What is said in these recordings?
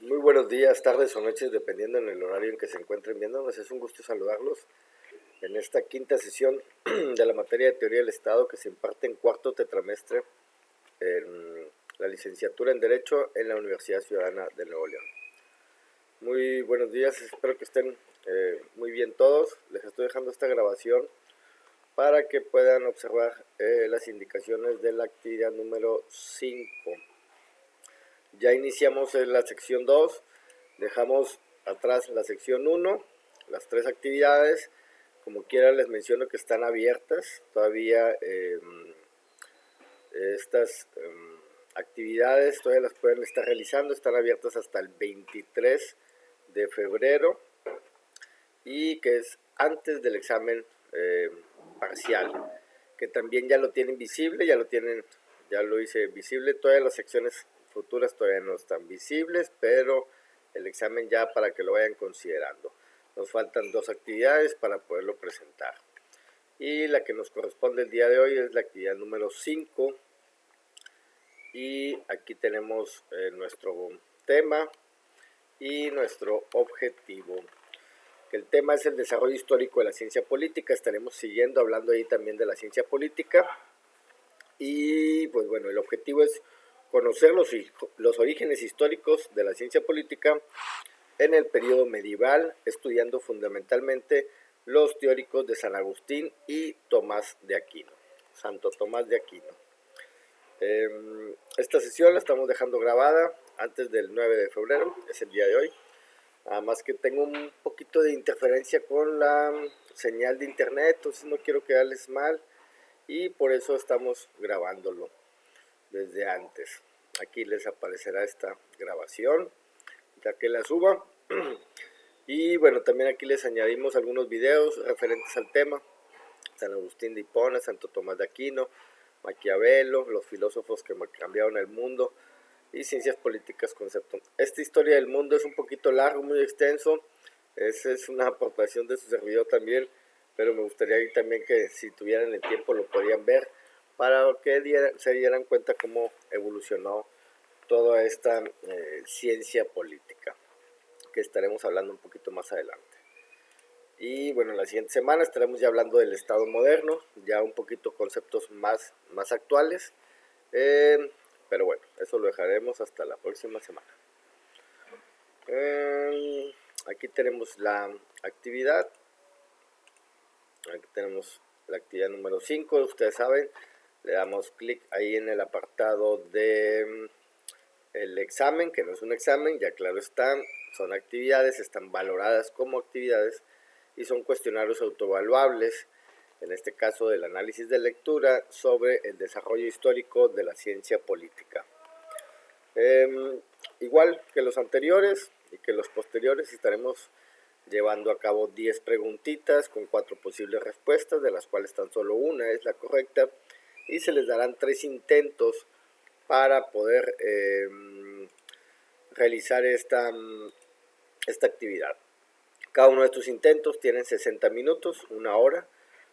Muy buenos días, tardes o noches, dependiendo en el horario en que se encuentren viéndonos. Es un gusto saludarlos en esta quinta sesión de la materia de Teoría del Estado que se imparte en cuarto tetramestre en la licenciatura en Derecho en la Universidad Ciudadana de Nuevo León. Muy buenos días, espero que estén muy bien todos. Les estoy dejando esta grabación para que puedan observar las indicaciones de la actividad número 5. Ya iniciamos en la sección 2, dejamos atrás la sección 1, las tres actividades. Como quiera les menciono que están abiertas todavía. Estas actividades todavía las pueden estar realizando, están abiertas hasta el 23 de febrero y que es antes del examen parcial, que también ya lo tienen visible, ya lo hice visible. Todas las secciones futuras todavía no están visibles, pero el examen ya para que lo vayan considerando. Nos faltan dos actividades para poderlo presentar. Y la que nos corresponde el día de hoy es la actividad número 5. Y aquí tenemos nuestro tema y nuestro objetivo. El tema es el desarrollo histórico de la ciencia política. Estaremos siguiendo hablando ahí también de la ciencia política. Y pues bueno, el objetivo es conocer los orígenes históricos de la ciencia política en el periodo medieval, estudiando fundamentalmente los teóricos de San Agustín y Tomás de Aquino, Santo Tomás de Aquino. Esta sesión la estamos dejando grabada antes del 9 de febrero, es el día de hoy. Nada más que tengo un poquito de interferencia con la señal de internet, entonces no quiero quedarles mal y por eso estamos grabándolo desde antes. Aquí les aparecerá esta grabación ya que la suba. Y bueno, también aquí les añadimos algunos videos referentes al tema: San Agustín de Hipona, Santo Tomás de Aquino, Maquiavelo, los filósofos que cambiaron el mundo y ciencias políticas concepto. Esta historia del mundo es un poquito largo, muy extenso. Esa es una aportación de su servidor también, pero me gustaría también que si tuvieran el tiempo lo podrían ver para que se dieran cuenta cómo evolucionó toda esta ciencia política, que estaremos hablando un poquito más adelante. Y bueno, la siguiente semana estaremos ya hablando del Estado moderno, ya un poquito conceptos más actuales. Pero bueno, eso lo dejaremos hasta la próxima semana. Aquí tenemos la actividad. Aquí tenemos la actividad número 5, ustedes saben. Le damos clic ahí en el apartado de el examen, que no es un examen, ya claro están, son actividades, están valoradas como actividades y son cuestionarios autoevaluables, en este caso del análisis de lectura sobre el desarrollo histórico de la ciencia política. Igual que los anteriores y que los posteriores, estaremos llevando a cabo 10 preguntitas con 4 posibles respuestas, de las cuales tan solo una es la correcta, y se les darán 3 intentos para poder realizar esta actividad. Cada uno de estos intentos tienen 60 minutos, una hora,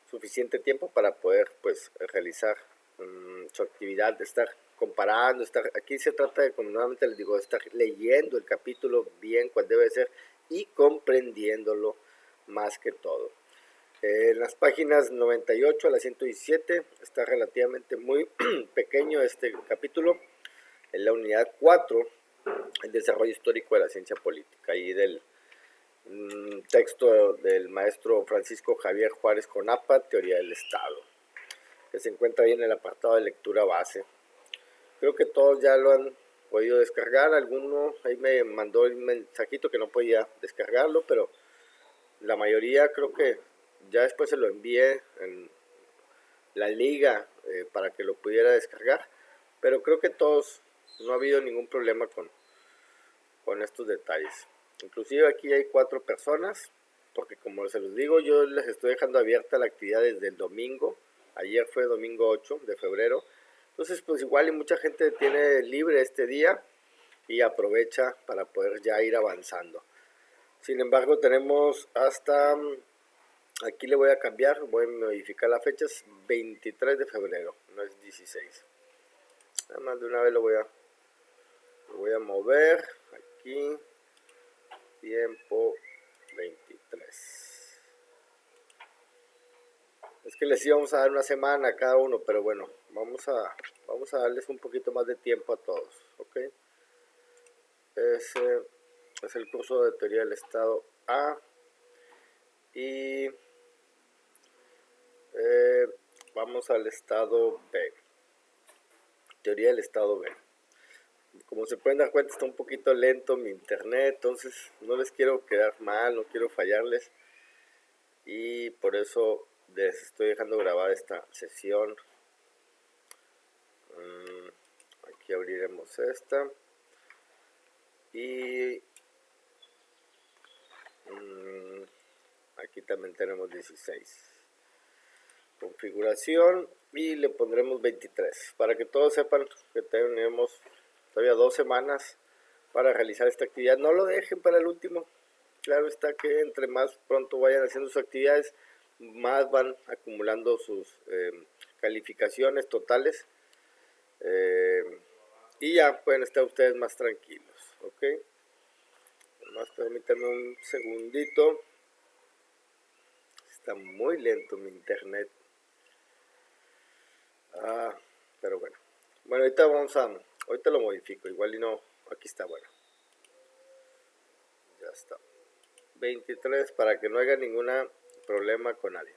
suficiente tiempo para poder pues realizar su actividad, de estar comparando, aquí se trata de, como nuevamente les digo, de estar leyendo el capítulo bien cual debe ser y comprendiéndolo más que todo. En las páginas 98 a la 117 está relativamente muy pequeño este capítulo. En la unidad 4, el desarrollo histórico de la ciencia política, y del texto del maestro Francisco Javier Juárez Conapa, Teoría del Estado, que se encuentra ahí en el apartado de lectura base. Creo que todos ya lo han podido descargar. Alguno ahí me mandó el mensajito que no podía descargarlo, pero la mayoría creo que ya después se lo envié en la liga para que lo pudiera descargar, pero creo que todos, no ha habido ningún problema con estos detalles. Inclusive aquí hay 4 personas, porque como se los digo, yo les estoy dejando abierta la actividad desde el domingo. Ayer fue domingo 8 de febrero. Entonces pues igual y mucha gente tiene libre este día y aprovecha para poder ya ir avanzando. Sin embargo, tenemos hasta, aquí le voy a cambiar, voy a modificar la fecha, es 23 de febrero, no es 16. Nada más de una vez lo voy a mover aquí, tiempo 23. Es que les íbamos a dar una semana a cada uno, pero bueno, vamos a darles un poquito más de tiempo a todos, ¿ok? Ese es el curso de teoría del estado A y vamos al estado B, teoría del estado B. Como se pueden dar cuenta, está un poquito lento mi internet, entonces no les quiero quedar mal, no quiero fallarles y por eso les estoy dejando grabar esta sesión. Aquí abriremos esta y aquí también tenemos 16. Configuración y le pondremos 23 para que todos sepan que tenemos todavía 2 semanas para realizar esta actividad. No lo dejen para el último. Claro está que entre más pronto vayan haciendo sus actividades, más van acumulando sus calificaciones totales y ya pueden estar ustedes más tranquilos, ok. Más permítanme un segundito, está muy lento mi internet. Pero bueno, ahorita lo modifico, igual y no, aquí está, bueno, ya está, 23 para que no haya ningún problema con nadie.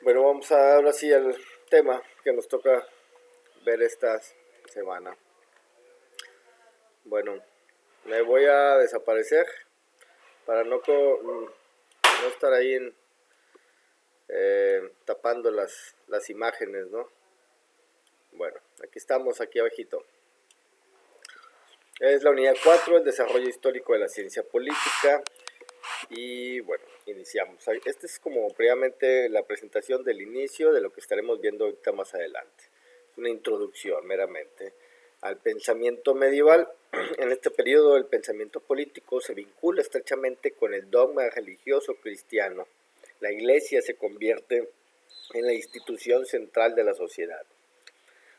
Bueno, vamos ahora sí al tema que nos toca ver esta semana. Bueno, me voy a desaparecer para no estar ahí tapando las imágenes, ¿no? Bueno, aquí estamos, aquí abajito. Es la unidad 4, el desarrollo histórico de la ciencia política. Y bueno, iniciamos. Esta es como previamente la presentación del inicio de lo que estaremos viendo ahorita más adelante. Es una introducción meramente al pensamiento medieval. En este periodo el pensamiento político se vincula estrechamente con el dogma religioso cristiano. La Iglesia se convierte en la institución central de la sociedad.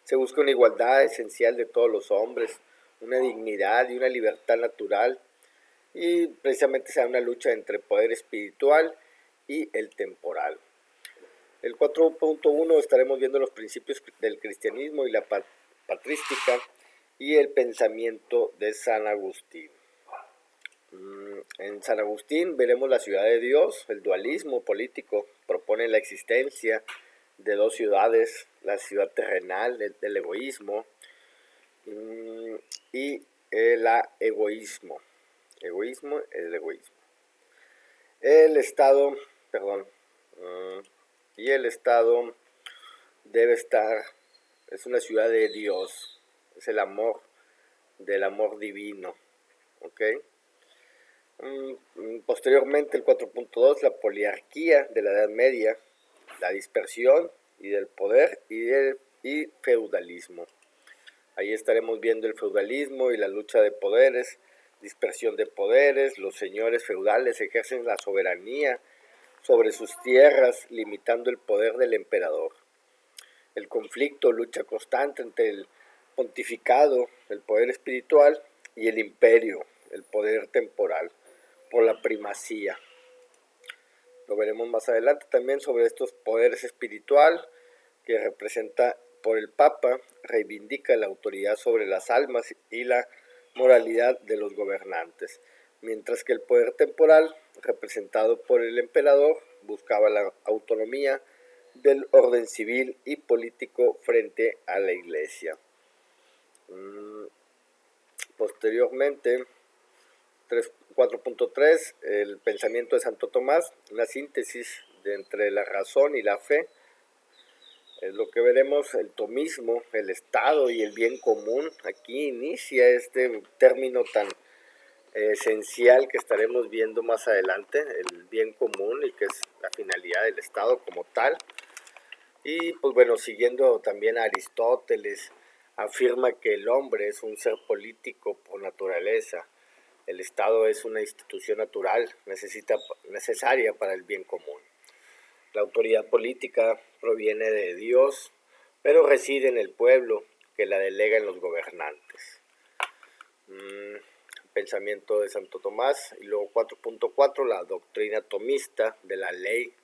Se busca una igualdad esencial de todos los hombres, una dignidad y una libertad natural, y precisamente se da una lucha entre poder espiritual y el temporal. El 4.1 estaremos viendo los principios del cristianismo y la patrística y el pensamiento de San Agustín. En San Agustín veremos la ciudad de Dios, el dualismo político, propone la existencia de dos ciudades, la ciudad terrenal del egoísmo y el egoísmo. El egoísmo. El Estado, y el Estado debe estar, es una ciudad de Dios, es el amor, del amor divino, ¿ok? Posteriormente el 4.2, la poliarquía de la Edad Media, la dispersión y del poder y feudalismo. Ahí estaremos viendo el feudalismo y la lucha de poderes, dispersión de poderes, los señores feudales ejercen la soberanía sobre sus tierras, limitando el poder del emperador. El conflicto, lucha constante entre el pontificado, el poder espiritual, y el imperio, el poder temporal, por la primacía. Lo veremos más adelante también sobre estos poderes espiritual que representa por el Papa, reivindica la autoridad sobre las almas y la moralidad de los gobernantes, mientras que el poder temporal, representado por el emperador, buscaba la autonomía del orden civil y político frente a la Iglesia. Posteriormente, 4.3, el pensamiento de Santo Tomás, una síntesis de entre la razón y la fe. Es lo que veremos, el tomismo, el Estado y el bien común. Aquí inicia este término tan esencial que estaremos viendo más adelante, el bien común, y que es la finalidad del Estado como tal. Y pues bueno, siguiendo también a Aristóteles, afirma que el hombre es un ser político por naturaleza. El Estado es una institución natural, necesaria para el bien común. La autoridad política proviene de Dios, pero reside en el pueblo, que la delega en los gobernantes. pensamiento de Santo Tomás, y luego 4.4, la doctrina tomista de la ley,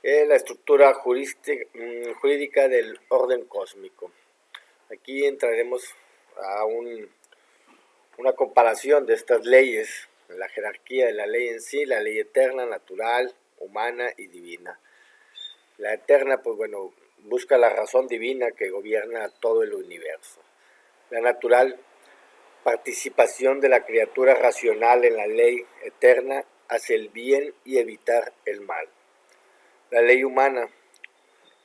la estructura jurídica del orden cósmico. Aquí entraremos a una comparación de estas leyes, la jerarquía de la ley en sí, la ley eterna, natural, humana y divina. La eterna, pues bueno, busca la razón divina que gobierna todo el universo. La natural, participación de la criatura racional en la ley eterna hacia el bien y evitar el mal. La ley humana,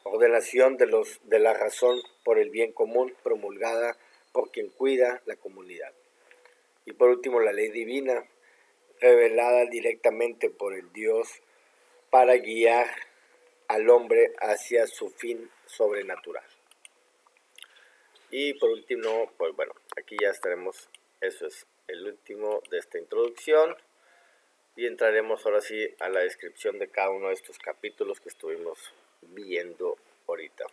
ordenación de la razón por el bien común promulgada por quien cuida la comunidad. Y por último, la ley divina, revelada directamente por el Dios para guiar al hombre hacia su fin sobrenatural. Y por último, pues bueno, aquí ya estaremos, eso es el último de esta introducción, y entraremos ahora sí a la descripción de cada uno de estos capítulos que estuvimos viendo ahorita.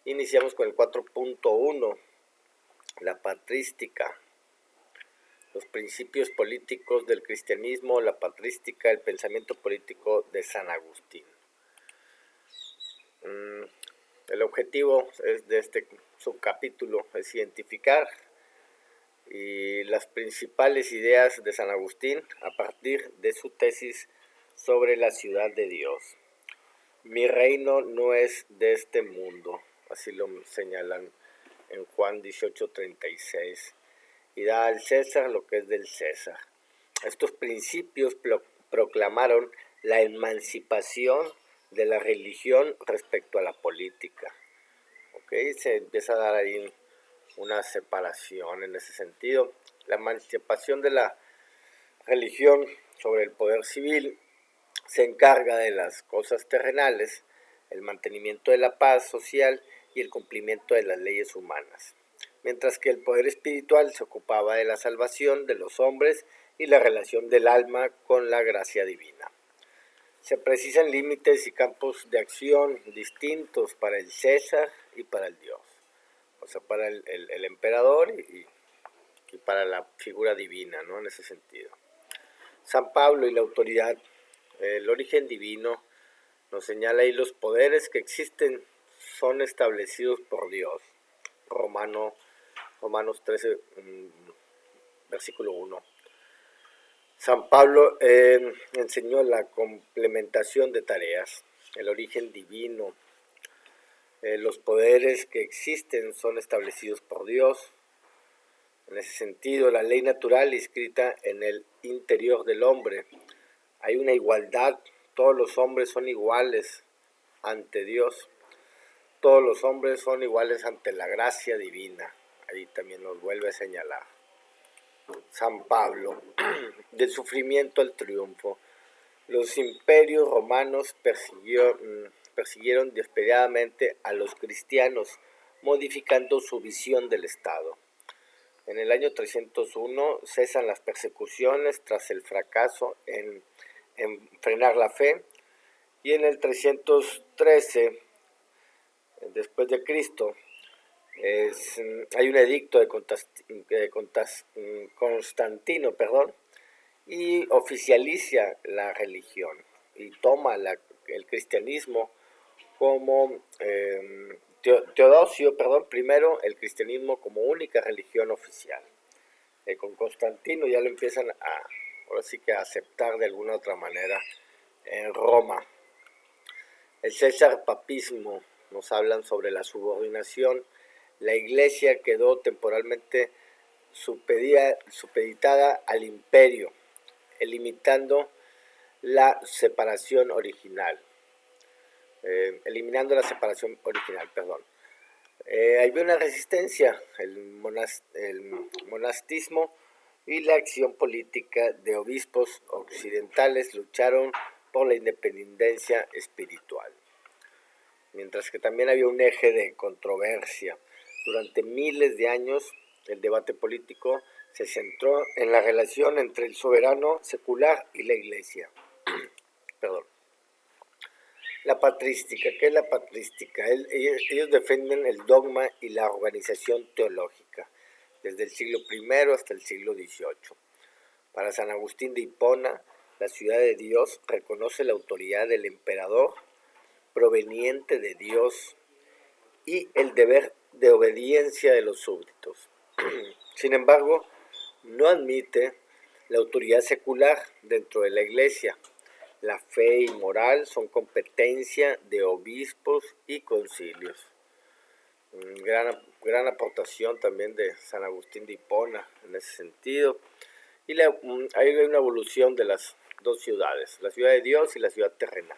Iniciamos con el 4.1, la patrística, los principios políticos del cristianismo, la patrística, el pensamiento político de San Agustín. El objetivo de este subcapítulo es identificar las principales ideas de San Agustín a partir de su tesis sobre la ciudad de Dios. Mi reino no es de este mundo, así lo señalan en Juan 18:36, y da al César lo que es del César. Estos principios proclamaron la emancipación de la religión respecto a la política. ¿Okay? Se empieza a dar ahí una separación en ese sentido. La emancipación de la religión sobre el poder civil se encarga de las cosas terrenales, el mantenimiento de la paz social y el cumplimiento de las leyes humanas, mientras que el poder espiritual se ocupaba de la salvación de los hombres y la relación del alma con la gracia divina. Se precisan límites y campos de acción distintos para el César y para el Dios, o sea, para el emperador y para la figura divina, ¿no? En ese sentido. San Pablo y la autoridad, el origen divino, nos señala ahí los poderes que existen son establecidos por Dios. Romanos 13, versículo 1. San Pablo enseñó la complementación de tareas, el origen divino. Los poderes que existen son establecidos por Dios. En ese sentido, la ley natural inscrita en el interior del hombre. Hay una igualdad, todos los hombres son iguales ante Dios. Todos los hombres son iguales ante la gracia divina. Ahí también nos vuelve a señalar. San Pablo, del sufrimiento al triunfo. Los imperios romanos persiguieron despiadadamente a los cristianos, modificando su visión del Estado. En el año 301 cesan las persecuciones tras el fracaso en frenar la fe, y en el 313 después de Cristo hay un edicto de Constantino, y oficializa la religión y toma el cristianismo como Teodosio, primero el cristianismo como única religión oficial. Con Constantino ya lo empiezan ahora sí que a aceptar de alguna otra manera en Roma. El César papismo, nos hablan sobre la subordinación. La iglesia quedó temporalmente supeditada al imperio, limitando la separación original. Eliminando la separación original, había una resistencia, el monastismo y la acción política de obispos occidentales lucharon por la independencia espiritual. Mientras que también había un eje de controversia. Durante miles de años, el debate político se centró en la relación entre el soberano secular y la iglesia. La patrística, ¿qué es la patrística? Ellos defienden el dogma y la organización teológica. Les desde el siglo I hasta el siglo XVIII. Para San Agustín de Hipona, la ciudad de Dios reconoce la autoridad del emperador proveniente de Dios y el deber de obediencia de los súbditos. Sin embargo, no admite la autoridad secular dentro de la Iglesia. La fe y moral son competencia de obispos y concilios. Gran aportación también de San Agustín de Hipona en ese sentido. Y hay una evolución de las dos ciudades, la ciudad de Dios y la ciudad terrenal.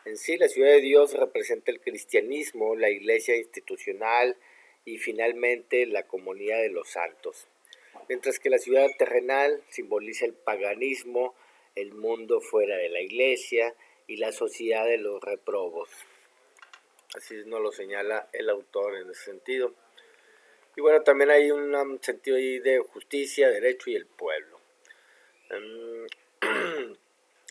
En sí, la ciudad de Dios representa el cristianismo, la iglesia institucional y finalmente la comunidad de los santos. Mientras que la ciudad terrenal simboliza el paganismo, el mundo fuera de la iglesia y la sociedad de los reprobos. Así nos lo señala el autor en ese sentido. Y bueno, también hay un sentido ahí de justicia, derecho y el pueblo.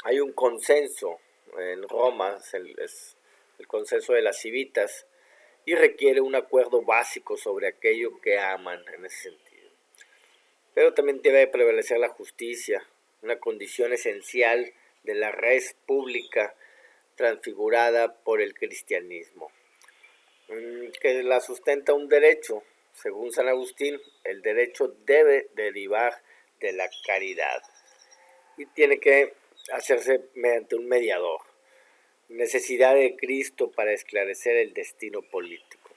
Hay un consenso en Roma, es el consenso de las civitas, y requiere un acuerdo básico sobre aquello que aman en ese sentido. Pero también debe prevalecer la justicia, una condición esencial de la res pública transfigurada por el cristianismo, que la sustenta un derecho. Según San Agustín, el derecho debe derivar de la caridad y tiene que hacerse mediante un mediador. Necesidad de Cristo para esclarecer el destino político.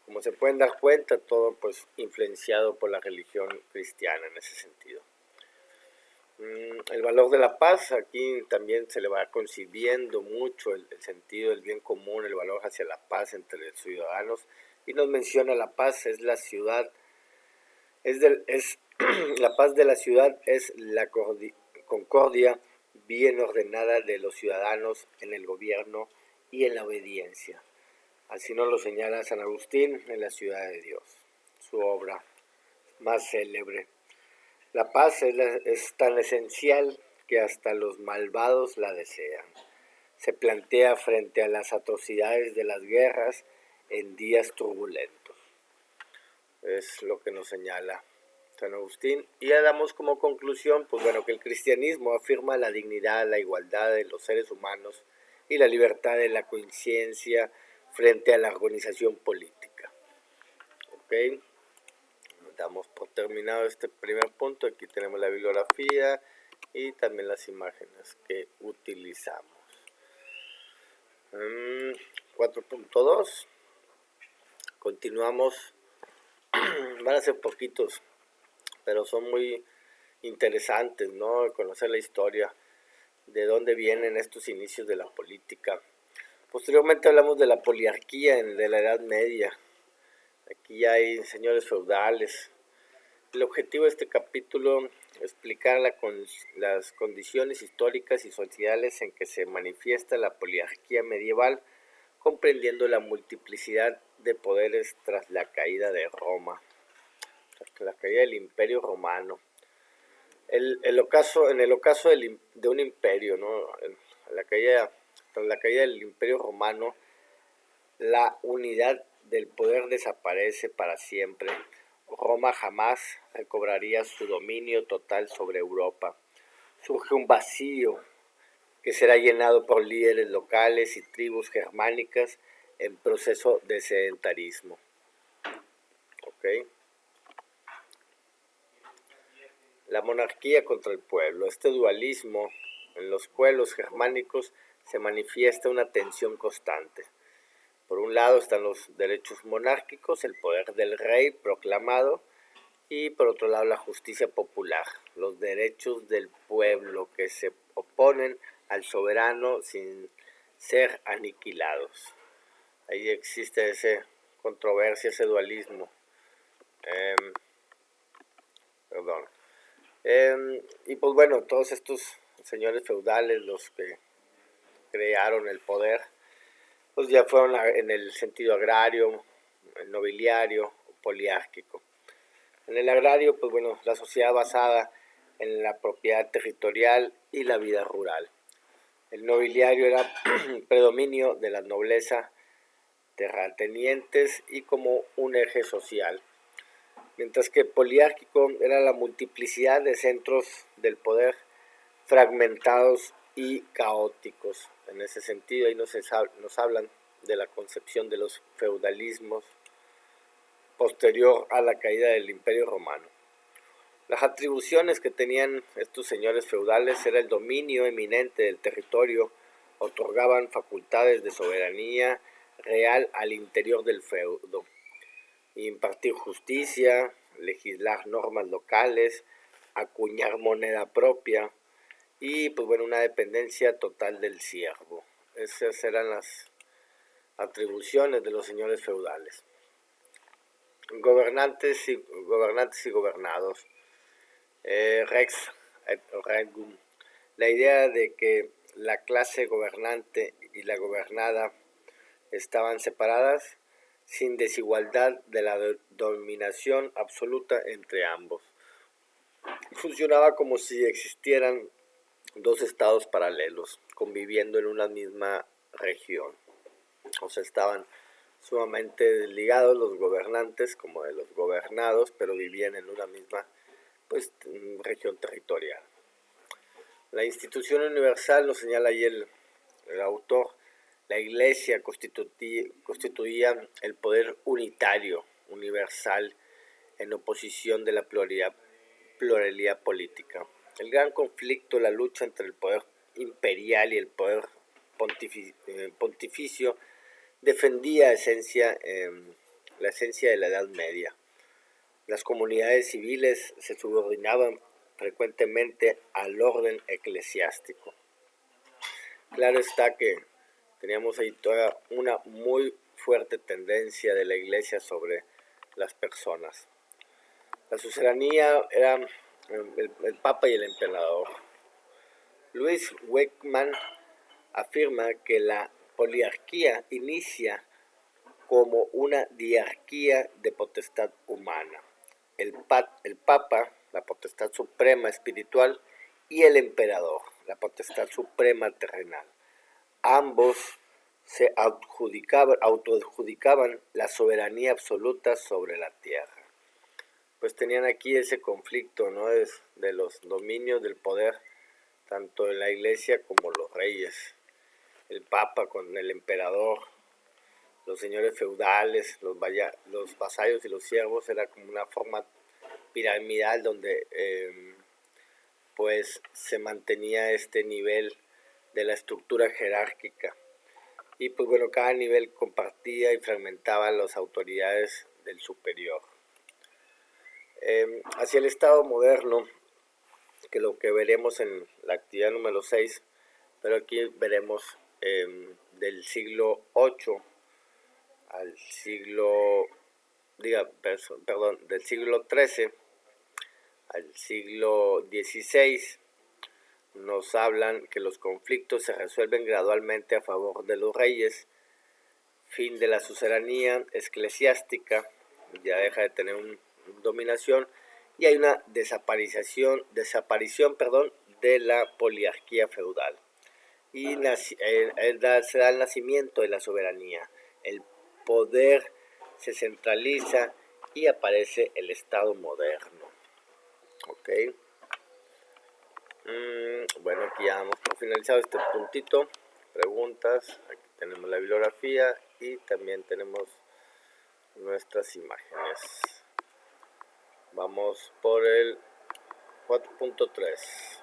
Como se pueden dar cuenta, todo pues influenciado por la religión cristiana en ese sentido. El valor de la paz, aquí también se le va concibiendo mucho el sentido del bien común, el valor hacia la paz entre los ciudadanos, y nos menciona la paz es la ciudad, la paz de la ciudad es la concordia bien ordenada de los ciudadanos en el gobierno y en la obediencia. Así nos lo señala San Agustín en la Ciudad de Dios, su obra más célebre. La paz es tan esencial que hasta los malvados la desean. Se plantea frente a las atrocidades de las guerras en días turbulentos. Es lo que nos señala San Agustín. Y ya damos como conclusión, pues bueno, que el cristianismo afirma la dignidad, la igualdad de los seres humanos y la libertad de la conciencia frente a la organización política. ¿Ok? Damos por terminado este primer punto. Aquí tenemos la bibliografía y también las imágenes que utilizamos. 4.2. Continuamos. Van a ser poquitos, pero son muy interesantes, ¿no? Conocer la historia, de dónde vienen estos inicios de la política. Posteriormente hablamos de la poliarquía de la Edad Media. Aquí hay señores feudales. El objetivo de este capítulo es explicar las condiciones históricas y sociales en que se manifiesta la poliarquía medieval, comprendiendo la multiplicidad de poderes tras la caída de Roma, tras la caída del Imperio Romano. En el ocaso de un imperio, ¿no? Tras la caída del Imperio Romano, la unidad del poder desaparece para siempre. Roma jamás recobraría su dominio total sobre Europa. Surge un vacío que será llenado por líderes locales y tribus germánicas en proceso de sedentarismo. ¿Okay? La monarquía contra el pueblo. Este dualismo en los pueblos germánicos se manifiesta una tensión constante. Por un lado están los derechos monárquicos, el poder del rey proclamado, y por otro lado la justicia popular, los derechos del pueblo que se oponen al soberano sin ser aniquilados. Ahí existe esa controversia, ese dualismo. Y pues bueno, todos estos señores feudales, los que crearon el poder, pues ya fueron en el sentido agrario, el nobiliario, poliárquico. En el agrario, pues bueno, la sociedad basada en la propiedad territorial y la vida rural. El nobiliario era predominio de la nobleza, terratenientes y como un eje social. mientras que poliárquico era la multiplicidad de centros del poder fragmentados y caóticos. En ese sentido, ahí nos hablan de la concepción de los feudalismos posterior a la caída del Imperio Romano. Las atribuciones que tenían estos señores feudales era el dominio eminente del territorio, otorgaban facultades de soberanía real al interior del feudo, impartir justicia, legislar normas locales, acuñar moneda propia y pues bueno, una dependencia total del siervo. Esas eran las atribuciones de los señores feudales. Gobernantes y gobernados. Rex et regum. La idea de que la clase gobernante y la gobernada estaban separadas sin desigualdad de la dominación absoluta entre ambos. Funcionaba como si existieran dos estados paralelos conviviendo en una misma región. O sea, estaban sumamente ligados los gobernantes como de los gobernados, pero vivían en una misma región territorial. La institución universal, lo señala ahí el autor, la Iglesia constituía el poder unitario, universal, en oposición de la pluralidad política. El gran conflicto, la lucha entre el poder imperial y el poder pontificio, defendía la esencia de la Edad Media. Las comunidades civiles se subordinaban frecuentemente al orden eclesiástico. Claro está que teníamos ahí toda una muy fuerte tendencia de la Iglesia sobre las personas. La suzeranías era el Papa y el Emperador. Louis Wakeman afirma que la poliarquía inicia como una diarquía de potestad humana. El Papa, la potestad suprema espiritual, y el Emperador, la potestad suprema terrenal. Ambos se autoadjudicaban la soberanía absoluta sobre la tierra. Pues tenían aquí ese conflicto, ¿no? De los dominios del poder, tanto en la Iglesia como los reyes. El Papa con el Emperador, los señores feudales, los vasallos y los siervos, era como una forma piramidal donde pues se mantenía este nivel de la estructura jerárquica. Y pues bueno, cada nivel compartía y fragmentaba las autoridades del superior. Hacia el Estado moderno, que lo que veremos en la actividad número 6, pero aquí veremos del siglo VIII al siglo, del siglo XIII al siglo XVI, nos hablan que los conflictos se resuelven gradualmente a favor de los reyes, fin de la suzeranías eclesiástica, ya deja de tener una dominación, y hay una desaparición de la poliarquía feudal. Y se da el nacimiento de la soberanía. El poder se centraliza y aparece el Estado moderno. Ok. Bueno, aquí ya hemos finalizado este puntito. Preguntas. Aquí tenemos la bibliografía y también tenemos nuestras imágenes. Vamos por el 4.3.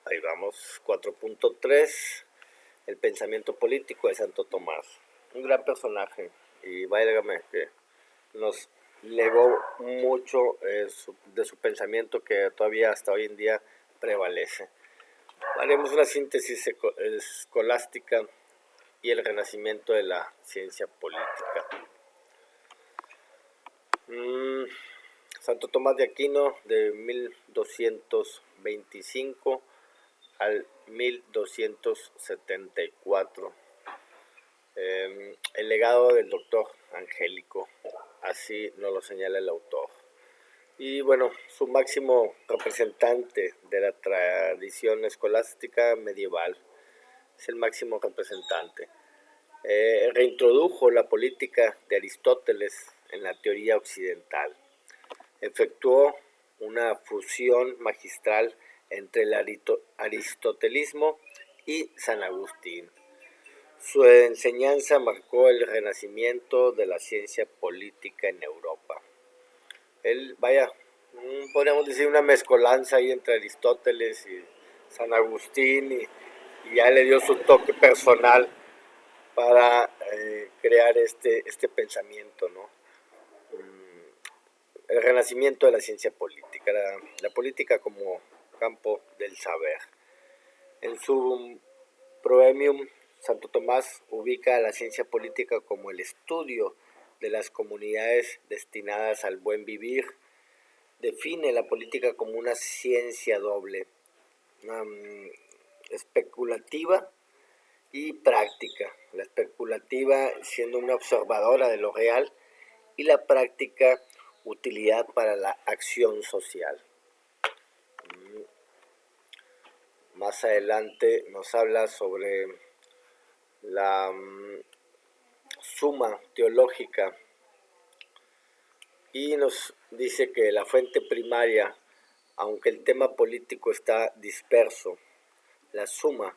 Ahí vamos, 4.3, el pensamiento político de Santo Tomás. Un gran personaje, y válgame que nos legó mucho de su pensamiento que todavía hasta hoy en día prevalece. Haremos una síntesis escolástica y el renacimiento de la ciencia política. Santo Tomás de Aquino, de 1225 al 1274. El legado del doctor Angélico, así nos lo señala el autor. Y bueno, su máximo representante de la tradición escolástica medieval. es el máximo representante. Reintrodujo la política de Aristóteles en la teoría occidental. Efectuó una fusión magistral entre el aristotelismo y San Agustín. Su enseñanza marcó el renacimiento de la ciencia política en Europa. Él, vaya, podríamos decir una mezcolanza ahí entre Aristóteles y San Agustín, y ya le dio su toque personal para crear este pensamiento, ¿no? El renacimiento de la ciencia política, la política como campo del saber. En su Proemium, Santo Tomás ubica a la ciencia política como el estudio de las comunidades destinadas al buen vivir. Define la política como una ciencia doble, especulativa y práctica. La especulativa siendo una observadora de lo real y la práctica utilidad para la acción social. Más adelante nos habla sobre la suma teológica y nos dice que la fuente primaria, aunque el tema político está disperso, la suma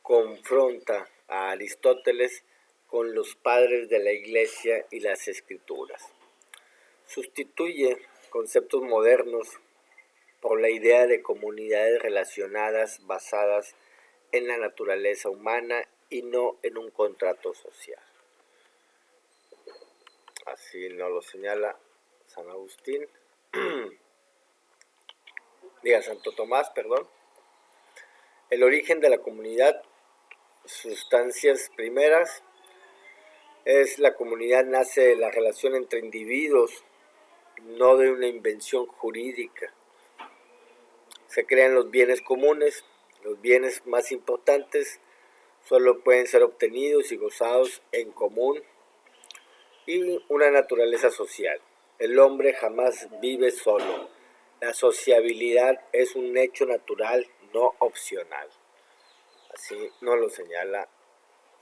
confronta a Aristóteles con los padres de la Iglesia y las Escrituras. Sustituye conceptos modernos por la idea de comunidades relacionadas basadas en la naturaleza humana y no en un contrato social. Así nos lo señala San Agustín, Santo Tomás, perdón. El origen de la comunidad, sustancias primeras, es la comunidad nace de la relación entre individuos, no de una invención jurídica. Se crean los bienes comunes, los bienes más importantes solo pueden ser obtenidos y gozados en común, y una naturaleza social. El hombre jamás vive solo. La sociabilidad es un hecho natural, no opcional. Así nos lo señala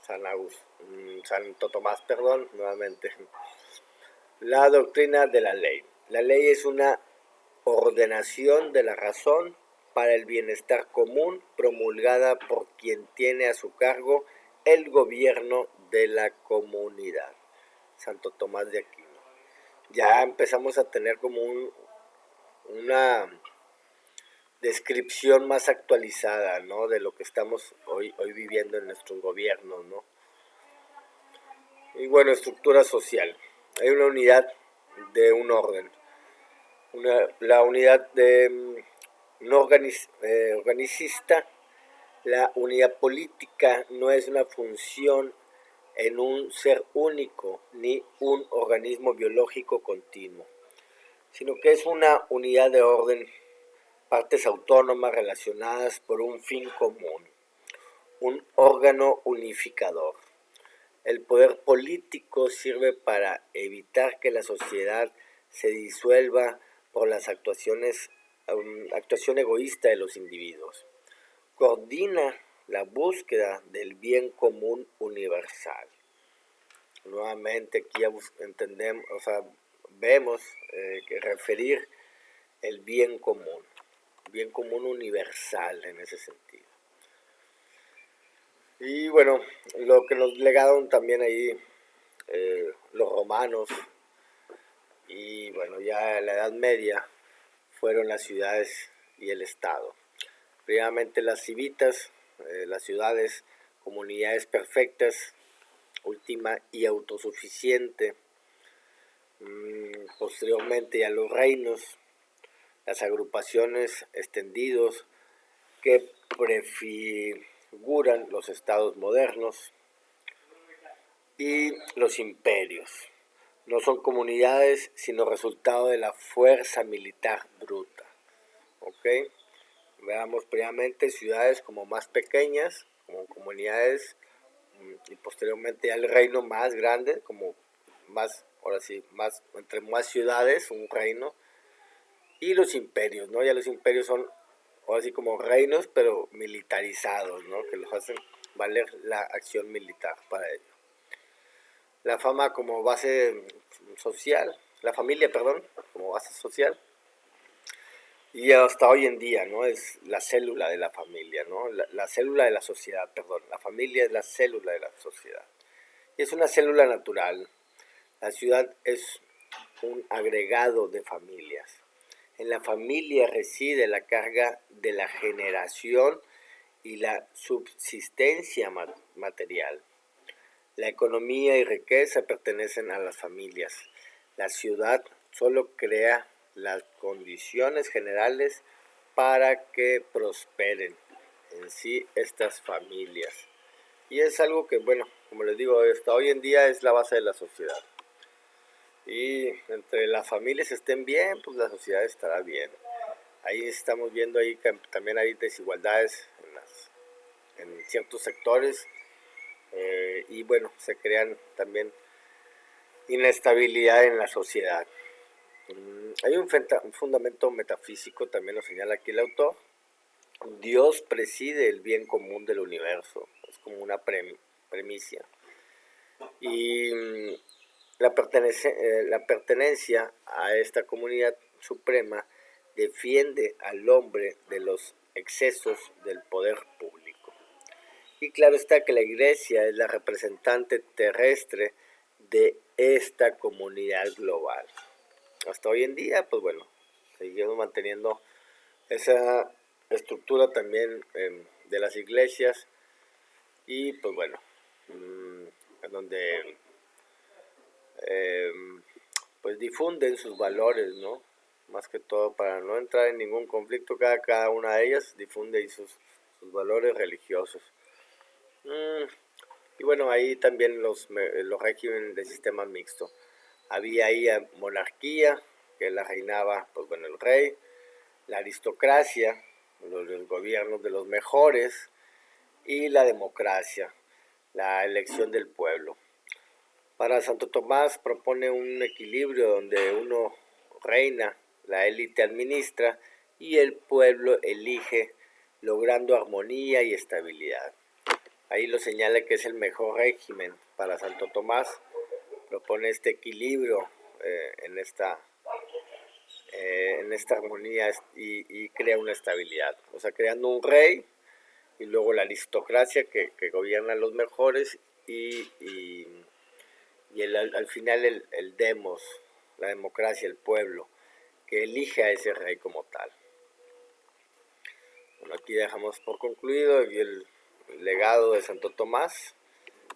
Santo Tomás, nuevamente. La doctrina de la ley. La ley es una ordenación de la razón para el bienestar común, promulgada por quien tiene a su cargo el gobierno de la comunidad. Santo Tomás de Aquino. Ya empezamos a tener como una descripción más actualizada, ¿no?, de lo que estamos hoy viviendo en nuestros gobiernos, ¿no? Y bueno, estructura social. Hay una unidad de un orden. La unidad de un organicista. La unidad política no es una función en un ser único ni un organismo biológico continuo, sino que es una unidad de orden, partes autónomas relacionadas por un fin común, un órgano unificador. El poder político sirve para evitar que la sociedad se disuelva por las actuación egoísta de los individuos. Coordina la búsqueda del bien común universal. Nuevamente aquí entendemos, vemos que referir el bien común universal en ese sentido. Y bueno, lo que nos legaron también ahí los romanos y bueno, ya en la Edad Media fueron las ciudades y el Estado. Primeramente las civitas, las ciudades, comunidades perfectas, última y autosuficiente. Posteriormente ya los reinos, las agrupaciones extendidos que prefiguran los estados modernos, y los imperios. No son comunidades, sino resultado de la fuerza militar bruta. ¿Ok? Veamos primeramente ciudades como más pequeñas, como comunidades, y posteriormente ya el reino más grande, como más, ahora sí, más, entre más ciudades, un reino, y los imperios, ¿no? Ya los imperios son, ahora sí, como reinos, pero militarizados, ¿no? Que los hacen valer la acción militar para ello. La fama como base social, la familia, perdón, como base social, y hasta hoy en día, ¿no? Es la célula de la familia, ¿no? La célula de la sociedad, perdón. La familia es la célula de la sociedad. Y es una célula natural. La ciudad es un agregado de familias. En la familia reside la carga de la generación y la subsistencia material. La economía y riqueza pertenecen a las familias. La ciudad solo crea las condiciones generales para que prosperen en sí estas familias. Y es algo que, bueno, como les digo, hasta hoy en día es la base de la sociedad. Y entre las familias estén bien, pues la sociedad estará bien. Ahí estamos viendo ahí que también hay desigualdades en ciertos sectores, y bueno, se crean también inestabilidad en la sociedad. Hay un fundamento metafísico, también lo señala aquí el autor. Dios preside el bien común del universo, es como una premisa. Y la pertenencia a esta comunidad suprema defiende al hombre de los excesos del poder público. Y claro está que la iglesia es la representante terrestre de esta comunidad global. Hasta hoy en día, pues bueno, seguimos manteniendo esa estructura también de las iglesias, y pues bueno, en donde pues difunden sus valores, ¿no? Más que todo para no entrar en ningún conflicto, cada una de ellas difunde sus valores religiosos. Y bueno, ahí también los regímenes de sistema mixto. Había ahí monarquía, que la reinaba, pues bueno, el rey, la aristocracia, los gobiernos de los mejores, y la democracia, la elección del pueblo. Para Santo Tomás propone un equilibrio donde uno reina, la élite administra y el pueblo elige, logrando armonía y estabilidad. Ahí lo señala que es el mejor régimen para Santo Tomás. Propone este equilibrio en esta armonía y crea una estabilidad. O sea, creando un rey y luego la aristocracia que gobierna a los mejores y al final el demos, la democracia, el pueblo, que elige a ese rey como tal. Bueno, aquí dejamos por concluido el legado de Santo Tomás.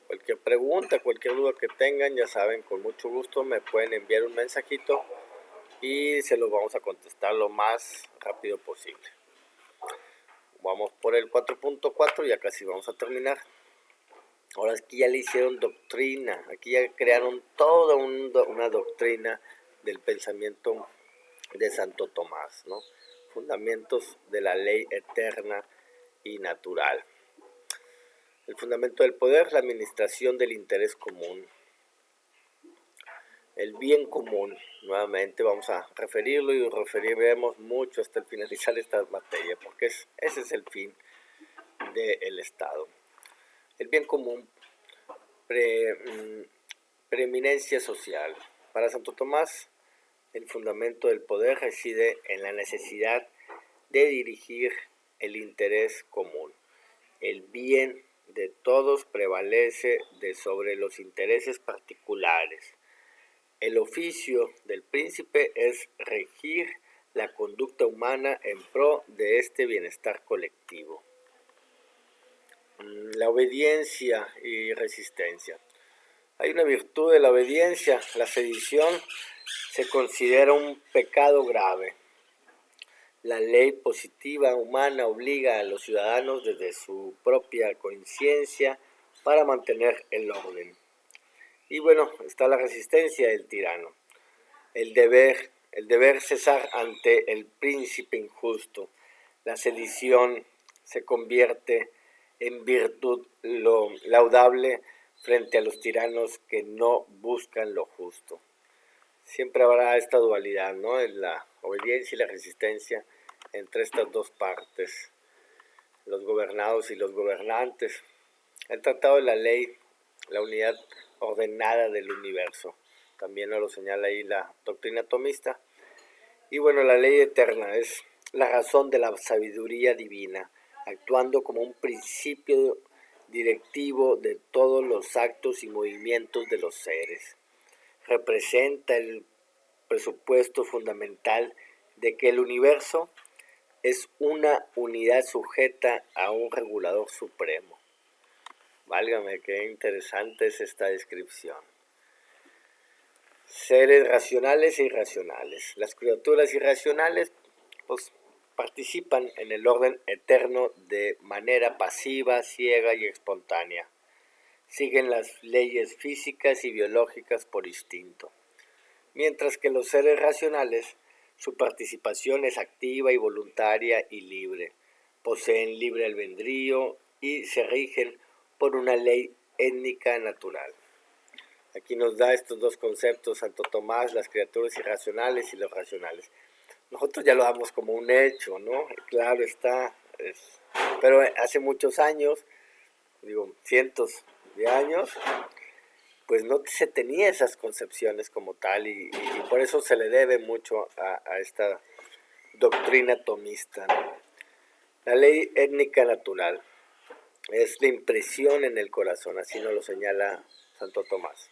Cualquier pregunta, cualquier duda que tengan, ya saben, con mucho gusto me pueden enviar un mensajito y se los vamos a contestar lo más rápido posible. Vamos por el 4.4, ya casi vamos a terminar. Ahora aquí ya le hicieron doctrina, aquí ya crearon toda una doctrina del pensamiento de Santo Tomás, ¿no? Fundamentos de la ley eterna y natural. El fundamento del poder, la administración del interés común. El bien común, nuevamente vamos a referirlo y referiremos mucho hasta el finalizar esta materia, porque ese es el fin del Estado. El bien común, preeminencia social. Para Santo Tomás, el fundamento del poder reside en la necesidad de dirigir el interés común. El bien de todos prevalece sobre los intereses particulares. El oficio del príncipe es regir la conducta humana en pro de este bienestar colectivo. La obediencia y resistencia. Hay una virtud de la obediencia. La sedición se considera un pecado grave. La ley positiva humana obliga a los ciudadanos desde su propia conciencia para mantener el orden. Y bueno, está la resistencia del tirano. El deber cesar ante el príncipe injusto. La sedición se convierte en virtud laudable frente a los tiranos que no buscan lo justo. Siempre habrá esta dualidad, ¿no? En la obediencia y la resistencia entre estas dos partes, los gobernados y los gobernantes. el tratado de la ley, la unidad ordenada del universo. También nos lo señala ahí la doctrina atomista. Y bueno, la ley eterna es la razón de la sabiduría divina, actuando como un principio directivo de todos los actos y movimientos de los seres. Representa el presupuesto fundamental de que el universo es una unidad sujeta a un regulador supremo. Válgame, qué interesante es esta descripción. Seres racionales e irracionales. Las criaturas irracionales pues, participan en el orden eterno de manera pasiva, ciega y espontánea. Siguen las leyes físicas y biológicas por instinto. Mientras que los seres racionales, su participación es activa y voluntaria y libre. Poseen libre albedrío y se rigen por una ley étnica natural. Aquí nos da estos dos conceptos Santo Tomás, las criaturas irracionales y los racionales. Nosotros ya lo damos como un hecho, ¿no? Claro está, pero hace muchos años, digo, cientos de años, pues no se tenía esas concepciones como tal y por eso se le debe mucho a esta doctrina tomista, ¿no? La ley étnica natural es la impresión en el corazón, así nos lo señala Santo Tomás.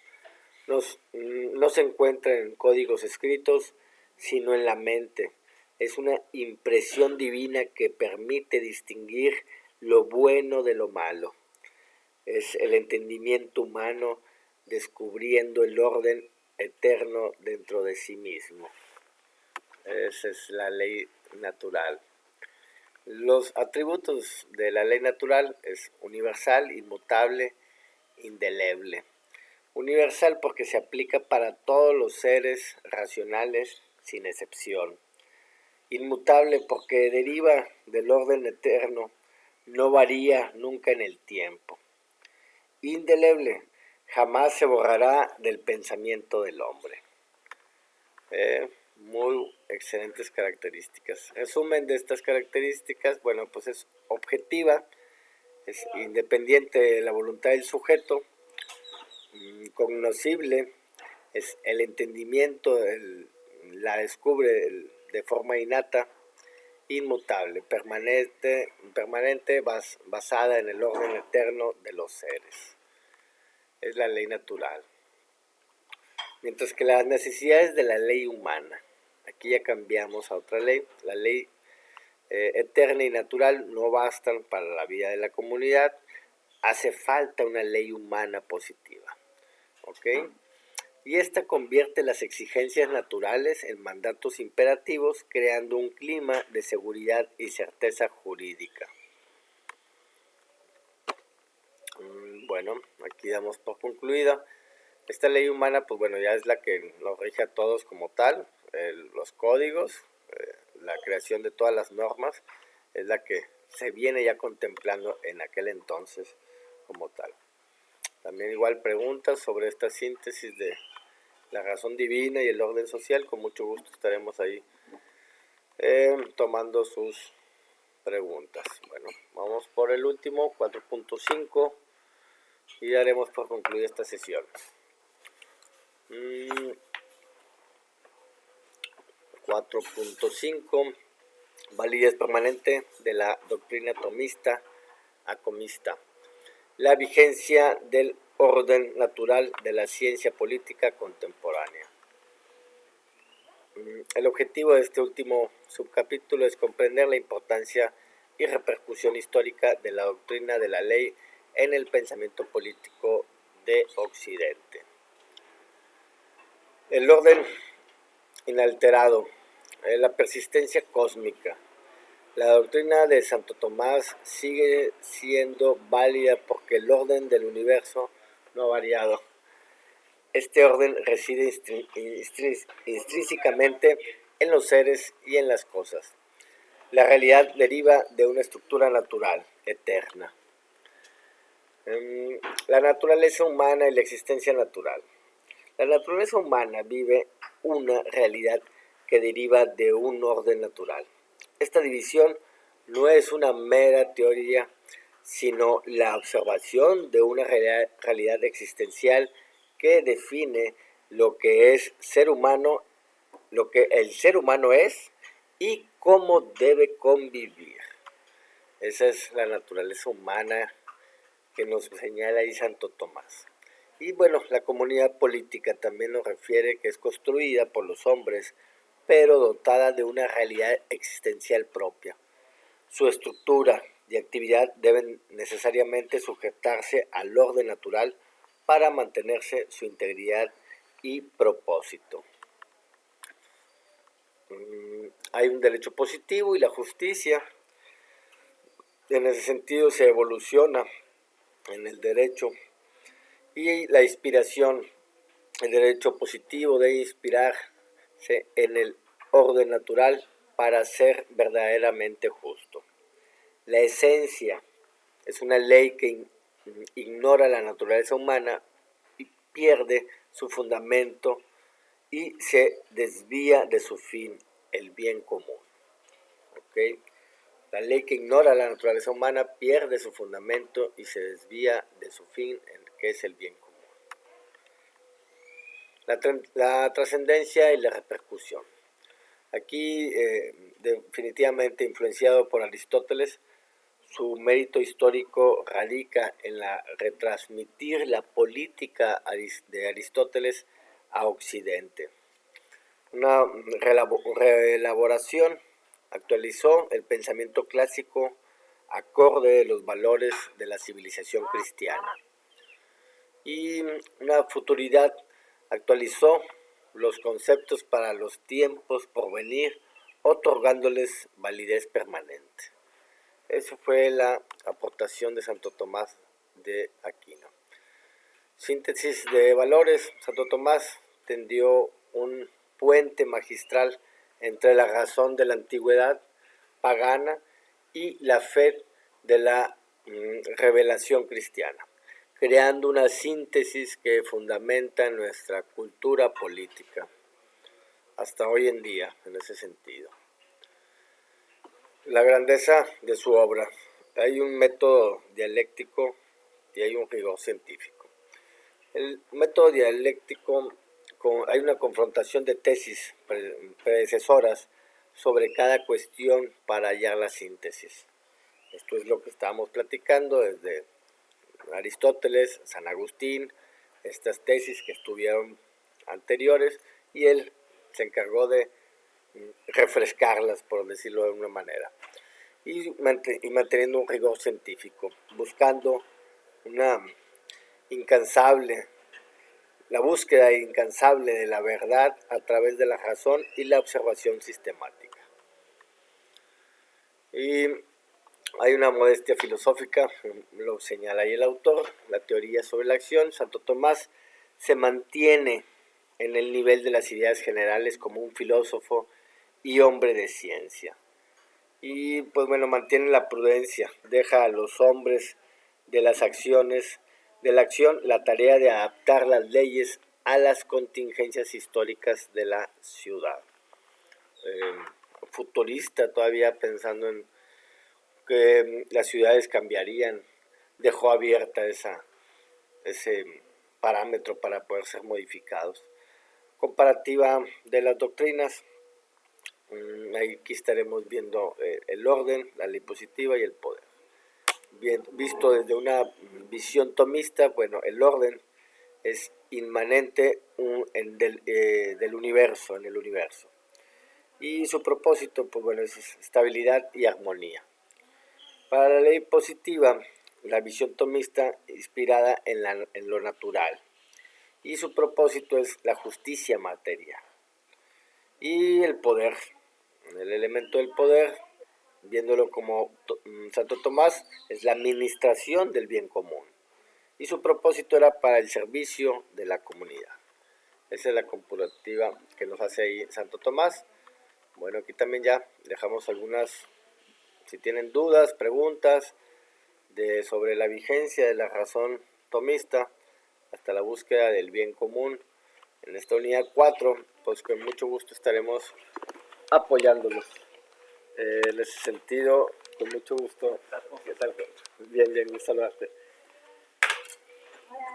No se encuentra en códigos escritos, sino en la mente. Es una impresión divina que permite distinguir lo bueno de lo malo. Es el entendimiento humano descubriendo el orden eterno dentro de sí mismo. Esa es la ley natural. Los atributos de la ley natural es universal, inmutable, indeleble. Universal porque se aplica para todos los seres racionales sin excepción. Inmutable porque deriva del orden eterno, no varía nunca en el tiempo. Indeleble, jamás se borrará del pensamiento del hombre. Muy excelentes características. Resumen de estas características, bueno, pues es objetiva, es independiente de la voluntad del sujeto, cognoscible, es el entendimiento, la descubre de forma innata, inmutable, permanente, basada en el orden eterno de los seres. Es la ley natural. Mientras que las necesidades de la ley humana, aquí ya cambiamos a otra ley, la ley eterna y natural no bastan para la vida de la comunidad, hace falta una ley humana positiva. ¿Ok? Y esta convierte las exigencias naturales en mandatos imperativos, creando un clima de seguridad y certeza jurídica. Bueno, aquí damos por concluida. Esta ley humana, pues bueno, ya es la que nos rige a todos como tal, los códigos, la creación de todas las normas, es la que se viene ya contemplando en aquel entonces como tal. También igual preguntas sobre esta síntesis de la razón divina y el orden social, con mucho gusto estaremos ahí tomando sus preguntas. Bueno, vamos por el último, 4.5, y daremos por concluida esta sesión. 4.5, validez permanente de la doctrina atomista, acomista. La vigencia del orden natural de la ciencia política contemporánea. El objetivo de este último subcapítulo es comprender la importancia y repercusión histórica de la doctrina de la ley en el pensamiento político de Occidente. El orden inalterado, la persistencia cósmica. La doctrina de Santo Tomás sigue siendo válida porque el orden del universo no ha variado. Este orden reside intrínsecamente en los seres y en las cosas. La realidad deriva de una estructura natural, eterna. La naturaleza humana y la existencia natural. La naturaleza humana vive una realidad que deriva de un orden natural. Esta división no es una mera teoría, sino la observación de una realidad existencial que define lo que es ser humano, lo que el ser humano es y cómo debe convivir. Esa es la naturaleza humana que nos señala ahí Santo Tomás. Y bueno, la comunidad política también nos refiere que es construida por los hombres, pero dotada de una realidad existencial propia. Su estructura y actividad deben necesariamente sujetarse al orden natural para mantenerse su integridad y propósito. Hay un derecho positivo y la justicia. En ese sentido se evoluciona en el derecho y la inspiración. El derecho positivo debe inspirarse en el orden natural para ser verdaderamente justo. La esencia es una ley que ignora la naturaleza humana y pierde su fundamento y se desvía de su fin, el bien común. ¿Okay? La ley que ignora la naturaleza humana pierde su fundamento y se desvía de su fin, que es el bien común. La trascendencia y la repercusión. Aquí, definitivamente influenciado por Aristóteles, su mérito histórico radica en retransmitir la política de Aristóteles a Occidente. Una reelaboración actualizó el pensamiento clásico acorde de los valores de la civilización cristiana. Y una futuridad actualizó los conceptos para los tiempos por venir, otorgándoles validez permanente. Esa fue la aportación de Santo Tomás de Aquino. Síntesis de valores. Santo Tomás tendió un puente magistral entre la razón de la antigüedad pagana y la fe de la revelación cristiana, creando una síntesis que fundamenta nuestra cultura política hasta hoy en día en ese sentido. La grandeza de su obra. Hay un método dialéctico y hay un rigor científico. El método dialéctico, hay una confrontación de tesis predecesoras sobre cada cuestión para hallar la síntesis. Esto es lo que estábamos platicando desde Aristóteles, San Agustín, estas tesis que estuvieron anteriores, y él se encargó de refrescarlas, por decirlo de alguna manera, y manteniendo un rigor científico, buscando la búsqueda incansable de la verdad a través de la razón y la observación sistemática. Y hay una modestia filosófica, lo señala ahí el autor, la teoría sobre la acción. Santo Tomás se mantiene en el nivel de las ideas generales como un filósofo y hombre de ciencia. Y pues bueno, mantiene la prudencia, deja a los hombres de las acciones, de la acción, la tarea de adaptar las leyes a las contingencias históricas de la ciudad. Futurista, todavía pensando en que las ciudades cambiarían, dejó abierta ese parámetro para poder ser modificados. Comparativa de las doctrinas. Aquí estaremos viendo el orden, la ley positiva y el poder. Bien, visto desde una visión tomista, bueno, el orden es inmanente del universo, en el universo. Y su propósito, pues bueno, es estabilidad y armonía. Para la ley positiva, la visión tomista inspirada en lo natural. Y su propósito es la justicia material. Y el poder, el elemento del poder, viéndolo como Santo Tomás, es la administración del bien común. Y su propósito era para el servicio de la comunidad. Esa es la comparativa que nos hace ahí Santo Tomás. Bueno, aquí también ya dejamos algunas, si tienen dudas, preguntas sobre la vigencia de la razón tomista hasta la búsqueda del bien común en esta unidad 4, pues con mucho gusto estaremos apoyándolos. En ese sentido, con mucho gusto. ¿Qué tal? Bien, bien, un saludarte.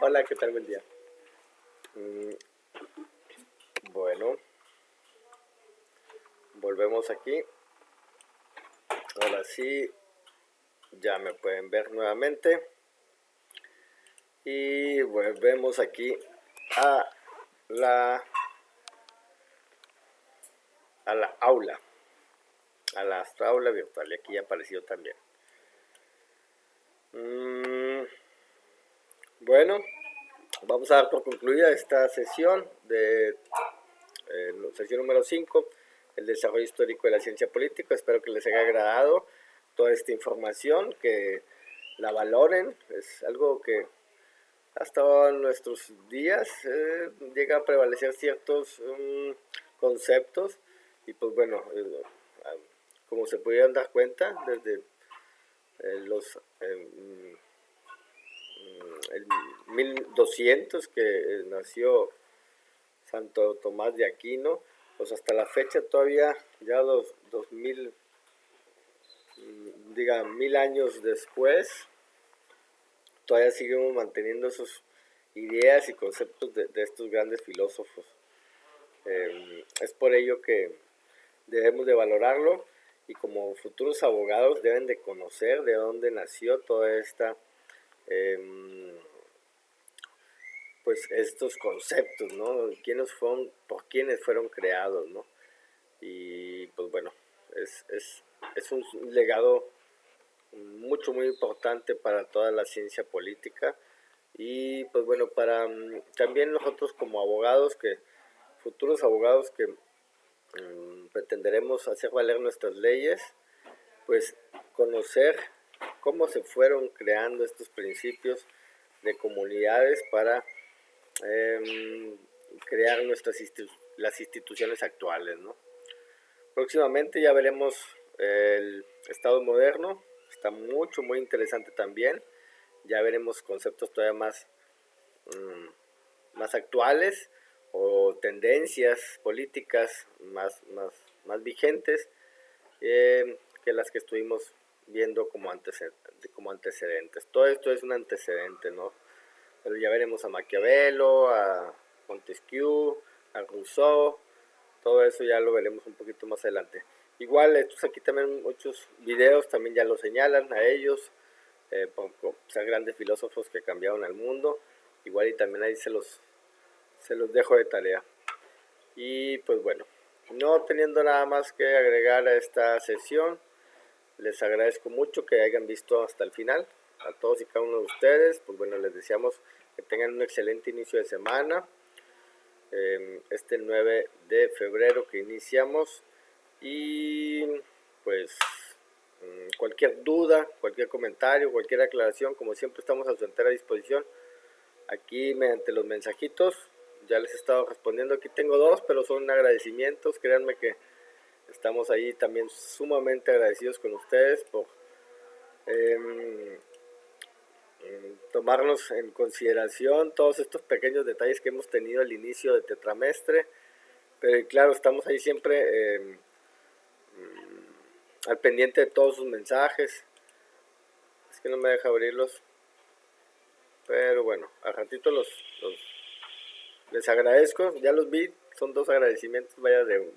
Hola, ¿qué tal? Buen día. Mm, Bueno, volvemos aquí. Ahora sí, ya me pueden ver nuevamente. Y volvemos aquí a la, a la aula, a la aula virtual. Y aquí ya apareció también. Bueno, vamos a dar por concluida esta sesión de sesión número 5, el desarrollo histórico de la ciencia política. Espero que les haya agradado toda esta información, que la valoren. Es algo que hasta en nuestros días llega a prevalecer ciertos conceptos y pues bueno, como se pudieran dar cuenta desde los el 1200 que nació Santo Tomás de Aquino, pues hasta la fecha todavía, ya 2000, diga, 1000 años después, todavía seguimos manteniendo esas ideas y conceptos de estos grandes filósofos. Es por ello que debemos de valorarlo y como futuros abogados deben de conocer de dónde nació toda esta pues estos conceptos, ¿no? ¿Quiénes fueron, por quiénes fueron creados, ¿no? Y pues bueno, es un legado muy importante para toda la ciencia política y pues bueno, para también nosotros como abogados, que futuros abogados que pretenderemos hacer valer nuestras leyes, pues conocer cómo se fueron creando estos principios de comunidades para crear las instituciones actuales, ¿no? Próximamente ya veremos el Estado moderno, está muy interesante también. Ya veremos conceptos todavía más actuales o tendencias políticas más vigentes que las que estuvimos viendo como antecedentes. Todo esto es un antecedente, ¿no? Pero ya veremos a Maquiavelo, a Montesquieu, a Rousseau, todo eso ya lo veremos un poquito más adelante. Igual estos aquí también muchos videos también ya lo señalan a ellos, por ser grandes filósofos que cambiaron al mundo. Igual y también ahí se los dejo de tarea. Y pues bueno, no teniendo nada más que agregar a esta sesión, les agradezco mucho que hayan visto hasta el final. A todos y cada uno de ustedes, pues bueno, les deseamos que tengan un excelente inicio de semana. Este 9 de febrero que iniciamos. Y pues cualquier duda, cualquier comentario, cualquier aclaración, como siempre estamos a su entera disposición. Aquí mediante los mensajitos, ya les he estado respondiendo. Aquí tengo dos, pero son agradecimientos. Créanme que estamos ahí también sumamente agradecidos con ustedes por tomarnos en consideración todos estos pequeños detalles que hemos tenido al inicio de tetramestre. Pero claro, estamos ahí siempre al pendiente de todos sus mensajes. Es que no me deja abrirlos. Pero bueno, al ratito les agradezco. Ya los vi, son dos agradecimientos, vaya, de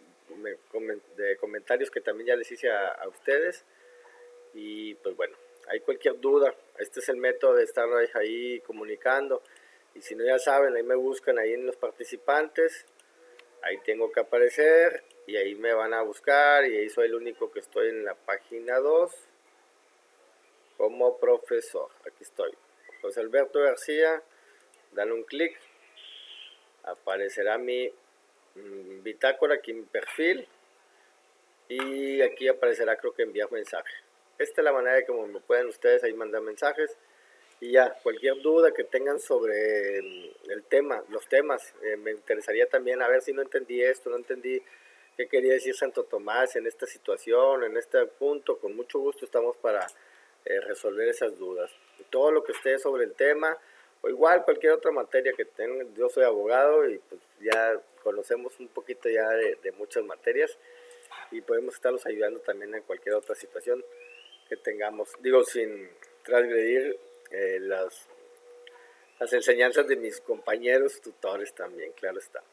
comentarios que también ya les hice a ustedes. Y pues bueno, hay cualquier duda, este es el método de estar ahí comunicando. Y si no, ya saben, ahí me buscan ahí en los participantes, ahí tengo que aparecer y ahí me van a buscar y ahí soy el único que estoy en la página 2 como profesor. Aquí estoy, José Alberto García. Dale un clic, aparecerá mi bitácora aquí, mi perfil, y aquí aparecerá, creo que enviar mensaje. Esta es la manera de cómo me pueden ustedes ahí mandar mensajes. Y ya, cualquier duda que tengan sobre el tema, los temas, me interesaría también, a ver si no entendí esto, no entendí qué quería decir Santo Tomás en esta situación, en este punto. Con mucho gusto estamos para resolver esas dudas. Y todo lo que esté sobre el tema, o igual cualquier otra materia que tengan. Yo soy abogado y pues ya conocemos un poquito ya de muchas materias y podemos estarlos ayudando también en cualquier otra situación que tengamos. Digo, sin transgredir las enseñanzas de mis compañeros tutores también, claro está.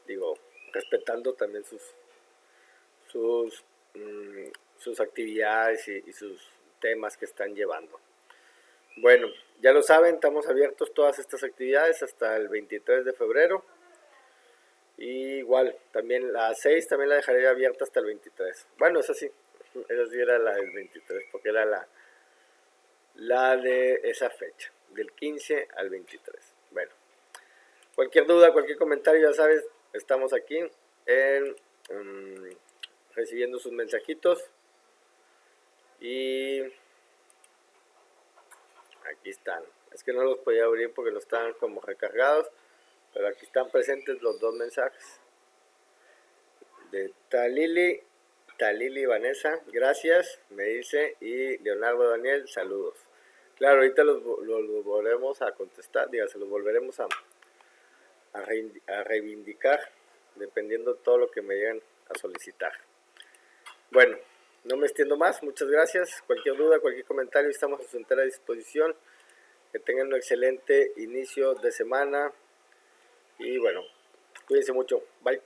Digo, respetando también sus actividades y sus temas que están llevando. Bueno, ya lo saben, estamos abiertos todas estas actividades hasta el 23 de febrero. Y igual, también la 6 también la dejaré abierta hasta el 23. Bueno, esa sí era la del 23, porque era la de esa fecha, del 15 al 23. Bueno, cualquier duda, cualquier comentario, ya sabes, estamos aquí recibiendo sus mensajitos. Y aquí están. Es que no los podía abrir porque los estaban como recargados, pero aquí están presentes los dos mensajes. De Talili Vanessa, gracias, me dice, y Leonardo Daniel, saludos. Claro, ahorita los volveremos a contestar, se los volveremos a reivindicar, dependiendo de todo lo que me lleguen a solicitar. Bueno, no me extiendo más, muchas gracias. Cualquier duda, cualquier comentario, estamos a su entera disposición. Que tengan un excelente inicio de semana. Y bueno, cuídense mucho. Bye.